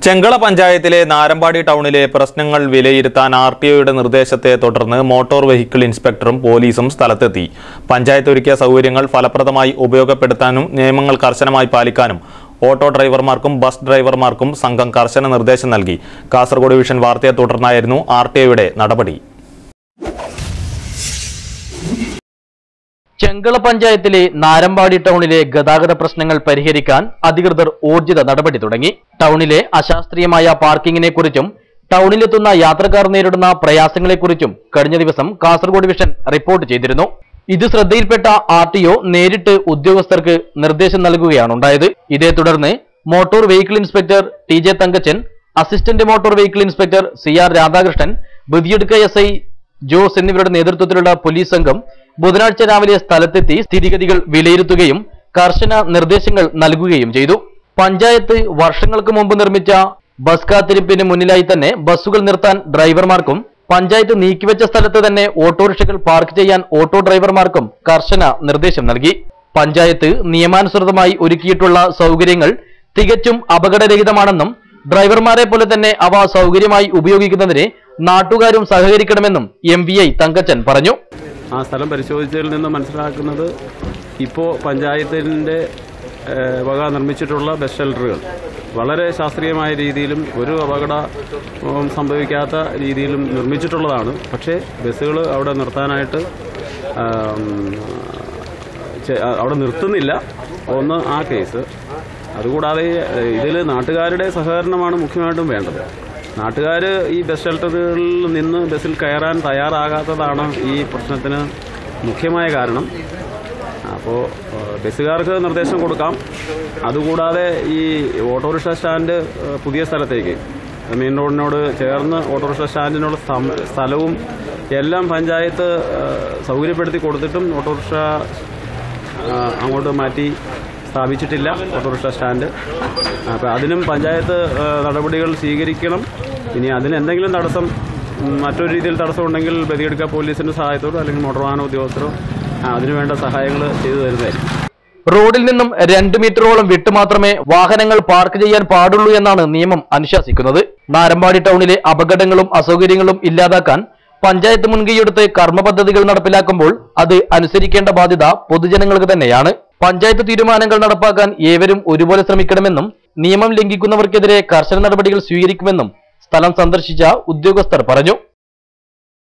ചെങ്കള പഞ്ചായത്തിലെ നാരമ്പാടി ടൗണിലെ പ്രശ്നങ്ങൾ വിലയിരുത്താൻ ആർടിഒയുടെ നിർദ്ദേശത്തെ തുടർന്ന് മോട്ടോർ വെഹിക്കിൾ ഇൻസ്പെക്ടറും പോലീസും സ്ഥലത്തെത്തി. പഞ്ചായത്ത് ഒരുക്കിയ സൗകര്യങ്ങൾ ഫലപ്രദമായി ഉപയോഗപ്പെടുത്താനും നിയമങ്ങൾ കർശനമായി പാലിക്കാനും ഓട്ടോ ഡ്രൈവർമാർക്കും ബസ് ഡ്രൈവർമാർക്കും സംഘം കർശന നിർദ്ദേശം നൽകി. കാസർഗോഡ് വിഷൻ വാർത്തയെ തുടർന്നായിരുന്നു ആർടിഒയുടെ നടപടി. ചെങ്കള പഞ്ചായത്തിലെ നാരമ്പാടി ടൗണിലെ ഗതാഗത പ്രശ്നങ്ങൾ പരിഹരിക്കാൻ അധികൃതർ ഊർജിത നടപടി തുടങ്ങി. ടൗണിലെ അശാസ്ത്രീയമായ പാർക്കിങ്ങിനെക്കുറിച്ചും ടൗണിലെത്തുന്ന യാത്രക്കാർ നേരിടുന്ന പ്രയാസങ്ങളെക്കുറിച്ചും കഴിഞ്ഞ ദിവസം കാസർഗോഡ് വിഷൻ റിപ്പോർട്ട് ചെയ്തിരുന്നു. ഇത് ശ്രദ്ധയിൽപ്പെട്ട ആർടിഒ നേരിട്ട് ഉദ്യോഗസ്ഥർക്ക് നിർദ്ദേശം നൽകുകയാണുണ്ടായത്. ഇതേ തുടർന്ന് motor vehicle inspector TJ Thankachan, assistant motor vehicle inspector CR Radhakrishnan, Badiyadka SI Jose എന്നിവരുടെ നേതൃത്വത്തിലുള്ള പോലീസ് സംഘം ബുധനാഴ്ച രാവിലെ സ്ഥലത്തെത്തി സ്ഥിതിഗതികൾ വിലയിരുത്തുകയും കർശന നിർദ്ദേശങ്ങൾ നൽകുകയും ചെയ്തു. പഞ്ചായത്ത് വർഷങ്ങൾക്ക് മുമ്പ് നിർമ്മിച്ച ബസ് കാത്തിരിപ്പിന് മുന്നിലായി തന്നെ ബസ്സുകൾ നിർത്താൻ ഡ്രൈവർമാർക്കും പഞ്ചായത്ത് നീക്കിവെച്ച സ്ഥലത്ത് തന്നെ ഓട്ടോറിക്ഷകൾ പാർക്ക് ചെയ്യാൻ ഓട്ടോ ഡ്രൈവർമാർക്കും കർശന നിർദ്ദേശം നൽകി. പഞ്ചായത്ത് നിയമാനുസൃതമായി ഒരുക്കിയിട്ടുള്ള സൗകര്യങ്ങൾ തികച്ചും അപകടരഹിതമാണെന്നും ഡ്രൈവർമാരെ പോലെ തന്നെ അവ സൗകര്യമായി ഉപയോഗിക്കുന്നതിന് നാട്ടുകാരും സഹകരിക്കണമെന്നും MVI തങ്കച്ചൻ പറഞ്ഞു. ആ സ്ഥലം പരിശോധിച്ചതിൽ നിന്ന് മനസ്സിലാക്കുന്നത് ഇപ്പോൾ പഞ്ചായത്തിൻ്റെ വക നിർമ്മിച്ചിട്ടുള്ള ബസ് ഷെൽട്ടറുകൾ വളരെ ശാസ്ത്രീയമായ രീതിയിലും ഒരു അപകടവും സംഭവിക്കാത്ത രീതിയിലും നിർമ്മിച്ചിട്ടുള്ളതാണ്. പക്ഷേ ബസ്സുകൾ അവിടെ നിർത്താനായിട്ട് അവിടെ നിർത്തുന്നില്ല. ഒന്ന് ആ കേസ്. അതുകൂടാതെ ഇതിൽ നാട്ടുകാരുടെ സഹകരണമാണ് മുഖ്യമായിട്ടും വേണ്ടത്. നാട്ടുകാർ ഈ ബസ് ഷെൽട്ടറുകളിൽ നിന്ന് ബസ്സിൽ കയറാൻ തയ്യാറാകാത്തതാണ് ഈ പ്രശ്നത്തിന് മുഖ്യമായ കാരണം. അപ്പോൾ ബസ്സുകാർക്ക് നിർദ്ദേശം കൊടുക്കാം. അതുകൂടാതെ ഈ ഓട്ടോറിക്ഷ സ്റ്റാൻഡ് പുതിയ സ്ഥലത്തേക്ക് മെയിൻ റോഡിനോട് ചേർന്ന് ഓട്ടോറിക്ഷ സ്റ്റാൻഡിനുള്ള സ്ഥലവും എല്ലാം പഞ്ചായത്ത് സൗകര്യപ്പെടുത്തി കൊടുത്തിട്ടും ഓട്ടോറിക്ഷ അങ്ങോട്ട് മാറ്റി സ്ഥാപിച്ചിട്ടില്ല ഓട്ടോറിക്ഷ സ്റ്റാൻഡ്. അപ്പോൾ അതിനും പഞ്ചായത്ത് നടപടികൾ സ്വീകരിക്കണം. ഇനി അതിന് എന്തെങ്കിലും തടസ്സം, മറ്റൊരു രീതിയിൽ തടസ്സമുണ്ടെങ്കിൽ ബദിയടുക്ക പോലീസിന്റെ സഹായത്തോടോ അല്ലെങ്കിൽ മോട്ടോർ വാഹന ഉദ്യോഗസ്ഥരോ അതിനുവേണ്ട സഹായങ്ങൾ ചെയ്തു തരുന്നതായിരിക്കും. റോഡിൽ നിന്നും 2 മീറ്ററോളം വിട്ട് മാത്രമേ വാഹനങ്ങൾ പാർക്ക് ചെയ്യാൻ പാടുള്ളൂ എന്നാണ് നിയമം അനുശാസിക്കുന്നത്. നാരമ്പാടി ടൗണിലെ അപകടങ്ങളും അസൗകര്യങ്ങളും ഇല്ലാതാക്കാൻ പഞ്ചായത്ത് മുൻകൈയെടുത്ത് കർമ്മ പദ്ധതികൾ നടപ്പിലാക്കുമ്പോൾ അത് അനുസരിക്കേണ്ട ബാധ്യത പൊതുജനങ്ങൾക്ക് തന്നെയാണ്. പഞ്ചായത്ത് തീരുമാനങ്ങൾ നടപ്പാക്കാൻ ഏവരും ഒരുപോലെ ശ്രമിക്കണമെന്നും നിയമം ലംഘിക്കുന്നവർക്കെതിരെ കർശന നടപടികൾ സ്വീകരിക്കുമെന്നും സ്ഥലം സന്ദർശിച്ച ഉദ്യോഗസ്ഥർ പറഞ്ഞു.